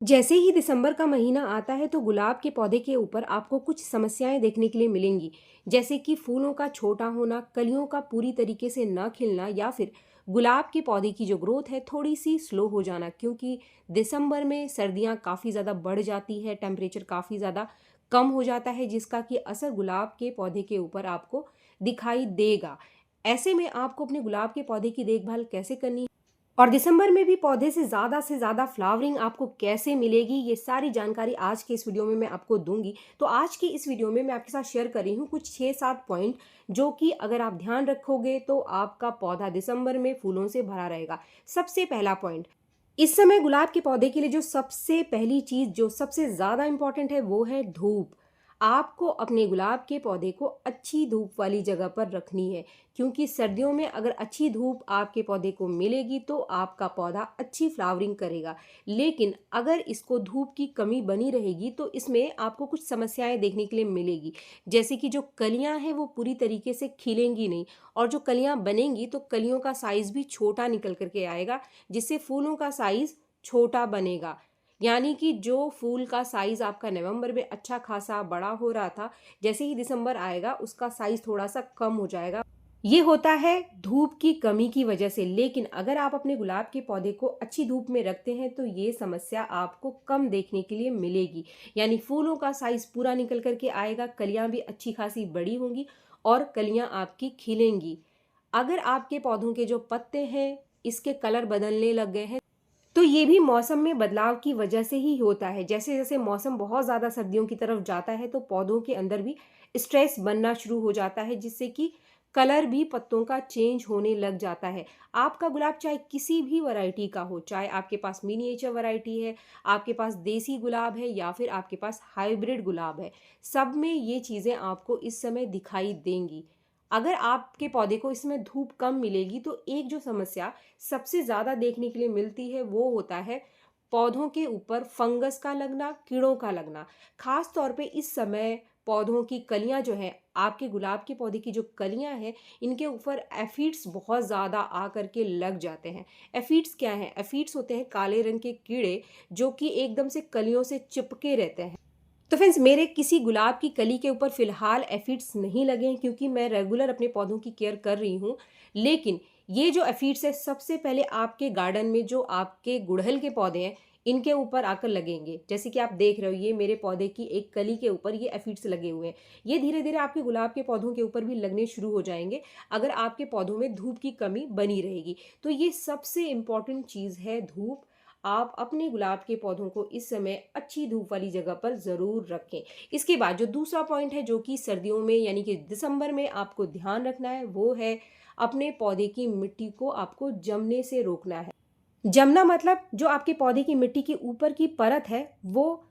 जैसे ही दिसंबर का महीना आता है तो गुलाब के पौधे के ऊपर आपको कुछ समस्याएं देखने के लिए मिलेंगी। जैसे कि फूलों का छोटा होना, कलियों का पूरी तरीके से न खिलना, या फिर गुलाब के पौधे की जो ग्रोथ है थोड़ी सी स्लो हो जाना, क्योंकि दिसंबर में सर्दियां काफ़ी ज़्यादा बढ़ जाती है, टेम्परेचर काफ़ी ज़्यादा कम हो जाता है, जिसका कि असर गुलाब के पौधे के ऊपर आपको दिखाई देगा। ऐसे में आपको अपने गुलाब के पौधे की देखभाल कैसे करनी और दिसंबर में भी पौधे से ज़्यादा फ्लावरिंग आपको कैसे मिलेगी, ये सारी जानकारी आज के इस वीडियो में मैं आपको दूंगी। तो आज की इस वीडियो में मैं आपके साथ शेयर कर रही हूँ कुछ 6-7 पॉइंट, जो कि अगर आप ध्यान रखोगे तो आपका पौधा दिसंबर में फूलों से भरा रहेगा। सबसे पहला पॉइंट, इस समय गुलाब के पौधे के लिए जो सबसे पहली चीज़ जो सबसे ज़्यादा इंपॉर्टेंट है वो है धूप। आपको अपने गुलाब के पौधे को अच्छी धूप वाली जगह पर रखनी है, क्योंकि सर्दियों में अगर अच्छी धूप आपके पौधे को मिलेगी तो आपका पौधा अच्छी फ्लावरिंग करेगा। लेकिन अगर इसको धूप की कमी बनी रहेगी तो इसमें आपको कुछ समस्याएं देखने के लिए मिलेगी। जैसे कि जो कलियां हैं वो पूरी तरीके से खिलेंगी नहीं, और जो कलियां बनेंगी तो कलियों का साइज भी छोटा निकल करके आएगा, जिससे फूलों का साइज छोटा बनेगा। यानी कि जो फूल का साइज आपका नवंबर में अच्छा खासा बड़ा हो रहा था, जैसे ही दिसंबर आएगा उसका साइज थोड़ा सा कम हो जाएगा। ये होता है धूप की कमी की वजह से। लेकिन अगर आप अपने गुलाब के पौधे को अच्छी धूप में रखते हैं तो ये समस्या आपको कम देखने के लिए मिलेगी। यानी फूलों का साइज पूरा निकल करके आएगा, कलियां भी अच्छी खासी बड़ी होंगी और कलियां आपकी खिलेंगी। अगर आपके पौधों के जो पत्ते हैं इसके कलर बदलने लग गए हैं, तो ये भी मौसम में बदलाव की वजह से ही होता है। जैसे जैसे मौसम बहुत ज़्यादा सर्दियों की तरफ जाता है तो पौधों के अंदर भी स्ट्रेस बनना शुरू हो जाता है, जिससे कि कलर भी पत्तों का चेंज होने लग जाता है। आपका गुलाब चाहे किसी भी वैरायटी का हो, चाहे आपके पास मिनिएचर वैरायटी है, आपके पास देसी गुलाब है, या फिर आपके पास हाइब्रिड गुलाब है, सब में ये चीज़ें आपको इस समय दिखाई देंगी। अगर आपके पौधे को इसमें धूप कम मिलेगी तो एक जो समस्या सबसे ज़्यादा देखने के लिए मिलती है वो होता है पौधों के ऊपर फंगस का लगना, कीड़ों का लगना। खास तौर पे इस समय पौधों की कलियां जो है, आपके गुलाब के पौधे की जो कलियां हैं, इनके ऊपर एफिड्स बहुत ज़्यादा आ करके लग जाते हैं। एफिड्स क्या हैं? एफिड्स होते हैं काले रंग के कीड़े, जो कि एकदम से कलियों से चिपके रहते हैं। तो फ्रेंड्स, मेरे किसी गुलाब की कली के ऊपर फिलहाल एफिड्स नहीं लगे हैं, क्योंकि मैं रेगुलर अपने पौधों की केयर कर रही हूँ। लेकिन ये जो एफिड्स है सबसे पहले आपके गार्डन में जो आपके गुड़हल के पौधे हैं इनके ऊपर आकर लगेंगे। जैसे कि आप देख रहे हो, ये मेरे पौधे की एक कली के ऊपर ये एफिड्स लगे हुए हैं। ये धीरे धीरे आपके गुलाब के पौधों के ऊपर भी लगने शुरू हो जाएंगे अगर आपके पौधों में धूप की कमी बनी रहेगी। तो ये सबसे इम्पॉर्टेंट चीज़ है, धूप। आप अपने गुलाब के पौधों को इस समय अच्छी धूप वाली जगह पर ज़रूर रखें। इसके बाद जो दूसरा पॉइंट है, जो कि सर्दियों में यानी कि दिसंबर में आपको ध्यान रखना है, वो है अपने पौधे की मिट्टी को आपको जमने से रोकना है। जमना मतलब जो आपके पौधे की मिट्टी के ऊपर की परत है वो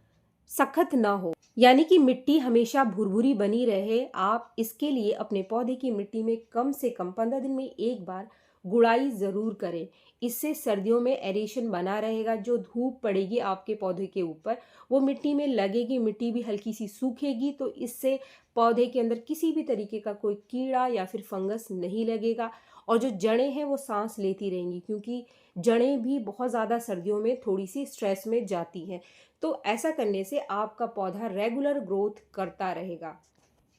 सख्त ना हो, यानी कि मिट्टी हमेशा भुरभुरी बनी रहे। आप इसके लिए अपने पौधे की मिट्टी में कम से कम 15 दिन में एक बार गुड़ाई ज़रूर करें। इससे सर्दियों में एरेशन बना रहेगा। जो धूप पड़ेगी आपके पौधे के ऊपर वो मिट्टी में लगेगी, मिट्टी भी हल्की सी सूखेगी, तो इससे पौधे के अंदर किसी भी तरीके का कोई कीड़ा या फिर फंगस नहीं लगेगा। और जो जड़ें हैं वो सांस लेती रहेंगी, क्योंकि जड़ें भी बहुत ज़्यादा सर्दियों में थोड़ी सी स्ट्रेस में जाती हैं। तो ऐसा करने से आपका पौधा रेगुलर ग्रोथ करता रहेगा।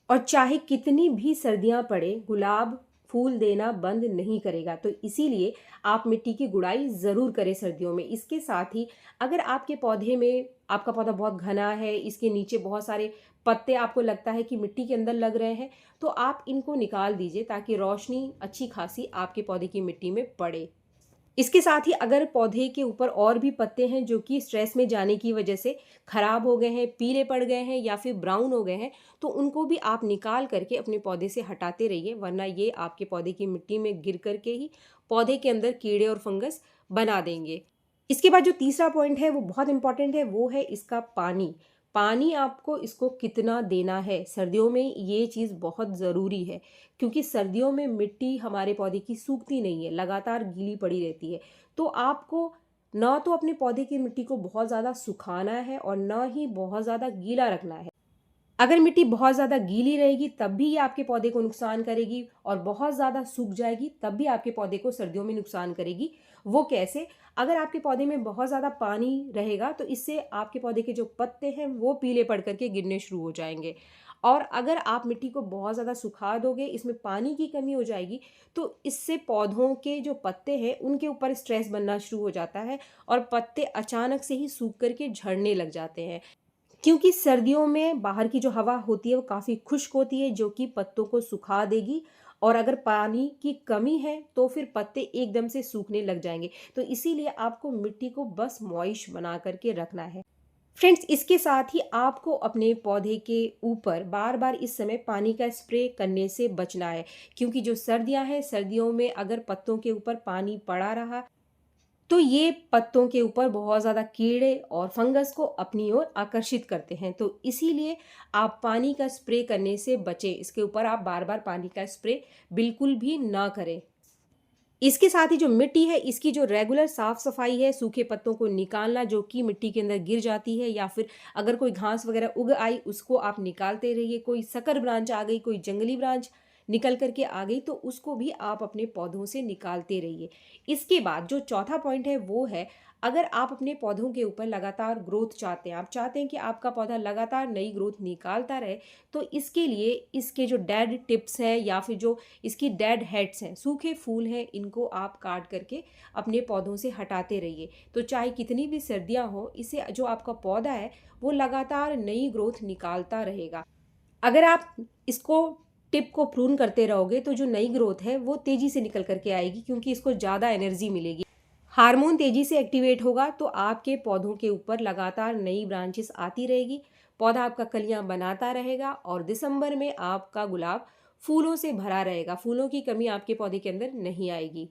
और चाहे कितनी भी सर्दियां पड़े, गुलाब फूल देना बंद नहीं करेगा। तो इसीलिए आप मिट्टी की गुड़ाई ज़रूर करें सर्दियों में। इसके साथ ही अगर आपके पौधे में, आपका पौधा बहुत घना है, इसके नीचे बहुत सारे पत्ते आपको लगता है कि मिट्टी के अंदर लग रहे हैं, तो आप इनको निकाल दीजिए ताकि रोशनी अच्छी खासी आपके पौधे की मिट्टी में पड़े। इसके साथ ही अगर पौधे के ऊपर और भी पत्ते हैं जो कि स्ट्रेस में जाने की वजह से खराब हो गए हैं, पीले पड़ गए हैं या फिर ब्राउन हो गए हैं, तो उनको भी आप निकाल करके अपने पौधे से हटाते रहिए, वरना ये आपके पौधे की मिट्टी में गिर करके ही पौधे के अंदर कीड़े और फंगस बना देंगे। इसके बाद जो तीसरा पॉइंट है वो बहुत इंपॉर्टेंट है, वो है इसका पानी। पानी आपको इसको कितना देना है, सर्दियों में ये चीज़ बहुत ज़रूरी है, क्योंकि सर्दियों में मिट्टी हमारे पौधे की सूखती नहीं है, लगातार गीली पड़ी रहती है। तो आपको ना तो अपने पौधे की मिट्टी को बहुत ज़्यादा सुखाना है और ना ही बहुत ज़्यादा गीला रखना है। अगर मिट्टी बहुत ज़्यादा गीली रहेगी तब भी ये आपके पौधे को नुकसान करेगी, और बहुत ज़्यादा सूख जाएगी तब भी आपके पौधे को सर्दियों में नुकसान करेगी। वो कैसे? अगर आपके पौधे में बहुत ज़्यादा पानी रहेगा तो इससे आपके पौधे के जो पत्ते हैं वो पीले पड़ करके गिरने शुरू हो जाएंगे। और अगर आप मिट्टी को बहुत ज़्यादा सुखा दोगे, इसमें पानी की कमी हो जाएगी, तो इससे पौधों के जो पत्ते हैं उनके ऊपर स्ट्रेस बनना शुरू हो जाता है और पत्ते अचानक से ही सूख करके झड़ने लग जाते हैं। क्योंकि सर्दियों में बाहर की जो हवा होती है वो काफ़ी खुश्क होती है, जो कि पत्तों को सुखा देगी। और अगर पानी की कमी है तो फिर पत्ते एकदम से सूखने लग जाएंगे। तो इसीलिए आपको मिट्टी को बस मॉइस्ट बना करके रखना है। फ्रेंड्स, इसके साथ ही आपको अपने पौधे के ऊपर बार बार इस समय पानी का स्प्रे करने से बचना है, क्योंकि जो सर्दियां हैं, सर्दियों में अगर पत्तों के ऊपर पानी पड़ा रहा तो ये पत्तों के ऊपर बहुत ज़्यादा कीड़े और फंगस को अपनी ओर आकर्षित करते हैं। तो इसीलिए आप पानी का स्प्रे करने से बचें। इसके ऊपर आप बार बार पानी का स्प्रे बिल्कुल भी ना करें। इसके साथ ही जो मिट्टी है, इसकी जो रेगुलर साफ सफाई है, सूखे पत्तों को निकालना जो कि मिट्टी के अंदर गिर जाती है, या फिर अगर कोई घास वगैरह उग आई उसको आप निकालते रहिए। कोई सकर ब्रांच आ गई, कोई जंगली ब्रांच निकल करके आ गई तो उसको भी आप अपने पौधों से निकालते रहिए। इसके बाद जो चौथा पॉइंट है वो है, अगर आप अपने पौधों के ऊपर लगातार ग्रोथ चाहते हैं, आप चाहते हैं कि आपका पौधा लगातार नई ग्रोथ निकालता रहे, तो इसके लिए इसके जो डेड टिप्स हैं या फिर जो इसकी डेड हेड्स हैं, सूखे फूल हैं, इनको आप काट करके अपने पौधों से हटाते रहिए। तो चाहे कितनी भी सर्दियां हो, इससे जो आपका पौधा है वो लगातार नई ग्रोथ निकालता रहेगा। अगर आप इसको टिप को प्रून करते रहोगे तो जो नई ग्रोथ है वो तेजी से निकल करके आएगी, क्योंकि इसको ज़्यादा एनर्जी मिलेगी। हार्मोन तेजी से एक्टिवेट होगा तो आपके पौधों के ऊपर लगातार नई ब्रांचेस आती रहेगी, पौधा आपका कलियां बनाता रहेगा और दिसंबर में आपका गुलाब फूलों से भरा रहेगा। फूलों की कमी आपके पौधे के अंदर नहीं आएगी।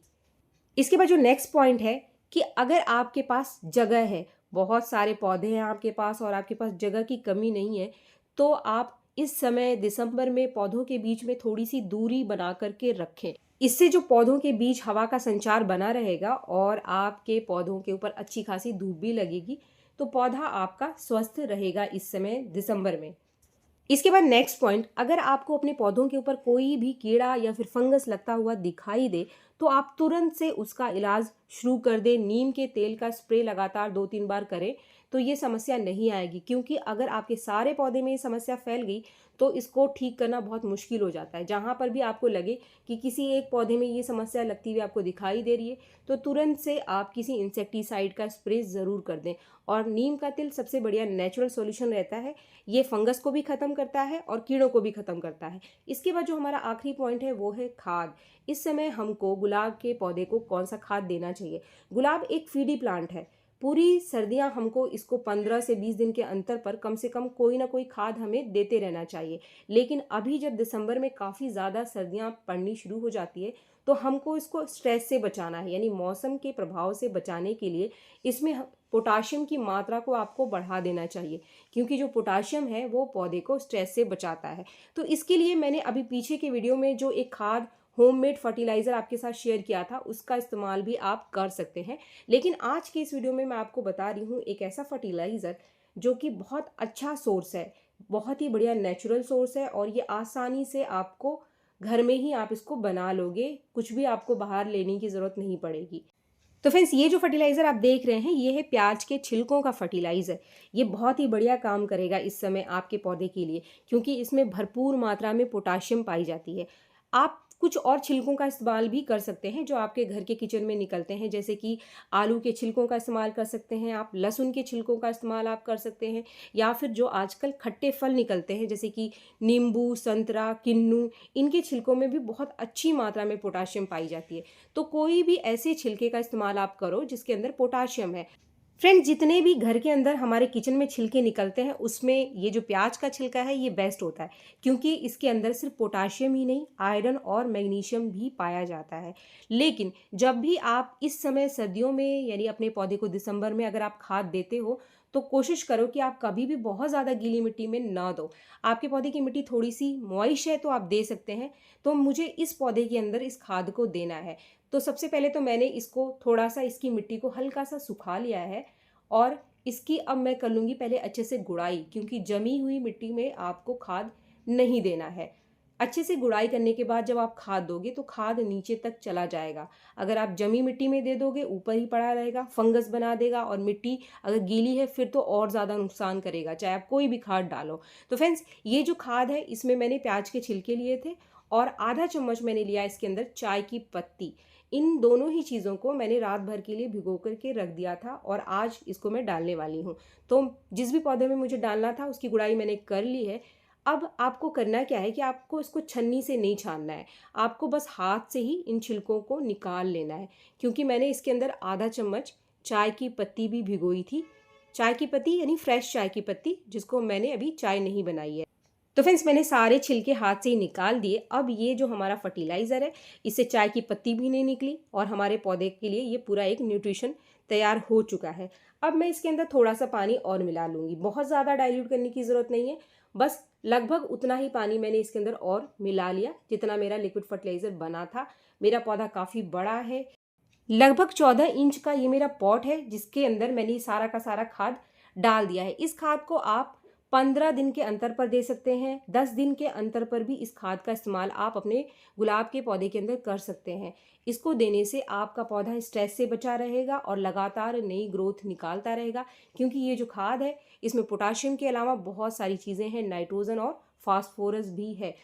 इसके बाद जो नेक्स्ट पॉइंट है कि अगर आपके पास जगह है, बहुत सारे पौधे हैं आपके पास और आपके पास जगह की कमी नहीं है, तो आप इस समय दिसंबर में पौधों के बीच में थोड़ी सी दूरी बना करके रखें। इससे जो पौधों के बीच हवा का संचार बना रहेगा और आपके पौधों के ऊपर अच्छी खासी धूप भी लगेगी, तो पौधा आपका स्वस्थ रहेगा इस समय दिसंबर में। इसके बाद नेक्स्ट पॉइंट, अगर आपको अपने पौधों के ऊपर कोई भी कीड़ा या फिर फंगस लगता हुआ दिखाई दे तो आप तुरंत से उसका इलाज शुरू कर दें। नीम के तेल का स्प्रे लगातार 2-3 बार करें तो ये समस्या नहीं आएगी, क्योंकि अगर आपके सारे पौधे में ये समस्या फैल गई तो इसको ठीक करना बहुत मुश्किल हो जाता है। जहाँ पर भी आपको लगे कि किसी एक पौधे में ये समस्या लगती हुई आपको दिखाई दे रही है तो तुरंत से आप किसी इंसेक्टिसाइड का स्प्रे ज़रूर कर दें। और नीम का तेल सबसे बढ़िया नेचुरल सॉल्यूशन रहता है, ये फंगस को भी ख़त्म करता है और कीड़ों को भी ख़त्म करता है। इसके बाद जो हमारा आखिरी पॉइंट है वो है खाद। इस समय हमको गुलाब के पौधे को कौन सा खाद देना चाहिए? गुलाब एक फीडी प्लांट है। पूरी सर्दियां हमको इसको 15 से 20 दिन के अंतर पर कम से कम कोई ना कोई खाद हमें देते रहना चाहिए। लेकिन अभी जब दिसंबर में काफ़ी ज़्यादा सर्दियां पड़नी शुरू हो जाती है तो हमको इसको स्ट्रेस से बचाना है, यानी मौसम के प्रभाव से बचाने के लिए इसमें पोटाशियम की मात्रा को आपको बढ़ा देना चाहिए, क्योंकि जो पोटाशियम है वो पौधे को स्ट्रेस से बचाता है। तो इसके लिए मैंने अभी पीछे के वीडियो में जो एक खाद होममेड फर्टिलाइज़र आपके साथ शेयर किया था उसका इस्तेमाल भी आप कर सकते हैं। लेकिन आज के इस वीडियो में मैं आपको बता रही हूँ एक ऐसा फर्टिलाइज़र जो कि बहुत अच्छा सोर्स है, बहुत ही बढ़िया नेचुरल सोर्स है और ये आसानी से आपको घर में ही आप इसको बना लोगे, कुछ भी आपको बाहर लेने की ज़रूरत नहीं पड़ेगी। तो फ्रेंड्स, ये जो फर्टिलाइज़र आप देख रहे हैं ये है प्याज के छिलकों का फर्टिलाइज़र। ये बहुत ही बढ़िया काम करेगा इस समय आपके पौधे के लिए, क्योंकि इसमें भरपूर मात्रा में पोटाशियम पाई जाती है। आप कुछ और छिलकों का इस्तेमाल भी कर सकते हैं जो आपके घर के किचन में निकलते हैं, जैसे कि आलू के छिलकों का इस्तेमाल कर सकते हैं आप, लहसुन के छिलकों का इस्तेमाल आप कर सकते हैं, या फिर जो आजकल खट्टे फल निकलते हैं जैसे कि नींबू, संतरा, किन्नू, इनके छिलकों में भी बहुत अच्छी मात्रा में पोटाशियम पाई जाती है। तो कोई भी ऐसे छिलके का इस्तेमाल आप करो जिसके अंदर पोटाशियम है। फ्रेंड्स, जितने भी घर के अंदर हमारे किचन में छिलके निकलते हैं उसमें ये जो प्याज का छिलका है ये बेस्ट होता है, क्योंकि इसके अंदर सिर्फ पोटाशियम ही नहीं, आयरन और मैग्नीशियम भी पाया जाता है। लेकिन जब भी आप इस समय सर्दियों में यानी अपने पौधे को दिसंबर में अगर आप खाद देते हो तो कोशिश करो कि आप कभी भी बहुत ज़्यादा गीली मिट्टी में ना दो। आपके पौधे की मिट्टी थोड़ी सी मॉइस्ट है तो आप दे सकते हैं। तो मुझे इस पौधे के अंदर इस खाद को देना है, तो सबसे पहले तो मैंने इसको थोड़ा सा इसकी मिट्टी को हल्का सा सुखा लिया है और इसकी अब मैं कर लूँगी पहले अच्छे से गुड़ाई, क्योंकि जमी हुई मिट्टी में आपको खाद नहीं देना है। अच्छे से गुड़ाई करने के बाद जब आप खाद दोगे तो खाद नीचे तक चला जाएगा। अगर आप जमी मिट्टी में दे दोगे ऊपर ही पड़ा रहेगा, फंगस बना देगा, और मिट्टी अगर गीली है फिर तो और ज़्यादा नुकसान करेगा, चाहे आप कोई भी खाद डालो। तो फ्रेंड्स, ये जो खाद है इसमें मैंने प्याज के छिलके लिए थे और आधा चम्मच मैंने लिया इसके अंदर चाय की पत्ती। इन दोनों ही चीज़ों को मैंने रात भर के लिए भिगो करके रख दिया था और आज इसको मैं डालने वाली हूँ। तो जिस भी पौधे में मुझे डालना था उसकी गुड़ाई मैंने कर ली है। अब आपको करना क्या है कि आपको इसको छन्नी से नहीं छानना है, आपको बस हाथ से ही इन छिलकों को निकाल लेना है, क्योंकि मैंने इसके अंदर आधा चम्मच चाय की पत्ती भी भिगोई थी। चाय की पत्ती यानी फ्रेश चाय की पत्ती, जिसको मैंने अभी चाय नहीं बनाई है। तो फ्रेंड्स, मैंने सारे छिलके हाथ से ही निकाल दिए। अब ये जो हमारा फर्टिलाइज़र है, इससे चाय की पत्ती भी नहीं निकली और हमारे पौधे के लिए ये पूरा एक न्यूट्रिशन तैयार हो चुका है। अब मैं इसके अंदर थोड़ा सा पानी और मिला लूँगी, बहुत ज़्यादा डाइल्यूट करने की ज़रूरत नहीं है, बस लगभग उतना ही पानी मैंने इसके अंदर और मिला लिया जितना मेरा लिक्विड फर्टिलाइज़र बना था। मेरा पौधा काफ़ी बड़ा है, लगभग 14 इंच का ये मेरा पॉट है जिसके अंदर मैंने सारा का सारा खाद डाल दिया है। इस खाद को आप 15 दिन के अंतर पर दे सकते हैं, 10 दिन के अंतर पर भी इस खाद का इस्तेमाल आप अपने गुलाब के पौधे के अंदर कर सकते हैं। इसको देने से आपका पौधा स्ट्रेस से बचा रहेगा और लगातार नई ग्रोथ निकालता रहेगा, क्योंकि ये जो खाद है इसमें पोटाशियम के अलावा बहुत सारी चीज़ें हैं, नाइट्रोजन और फास्फोरस भी है।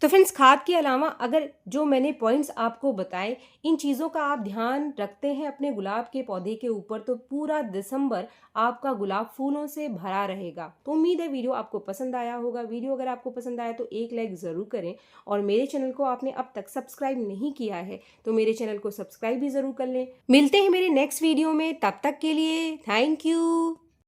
तो फ्रेंड्स, खाद के अलावा अगर जो मैंने पॉइंट्स आपको बताए, इन चीज़ों का आप ध्यान रखते हैं अपने गुलाब के पौधे के ऊपर, तो पूरा दिसंबर आपका गुलाब फूलों से भरा रहेगा। तो उम्मीद है वीडियो आपको पसंद आया होगा। वीडियो अगर आपको पसंद आया तो एक लाइक ज़रूर करें, और मेरे चैनल को आपने अब तक सब्सक्राइब नहीं किया है तो मेरे चैनल को सब्सक्राइब भी ज़रूर कर लें। मिलते हैं मेरे नेक्स्ट वीडियो में, तब तक के लिए थैंक यू।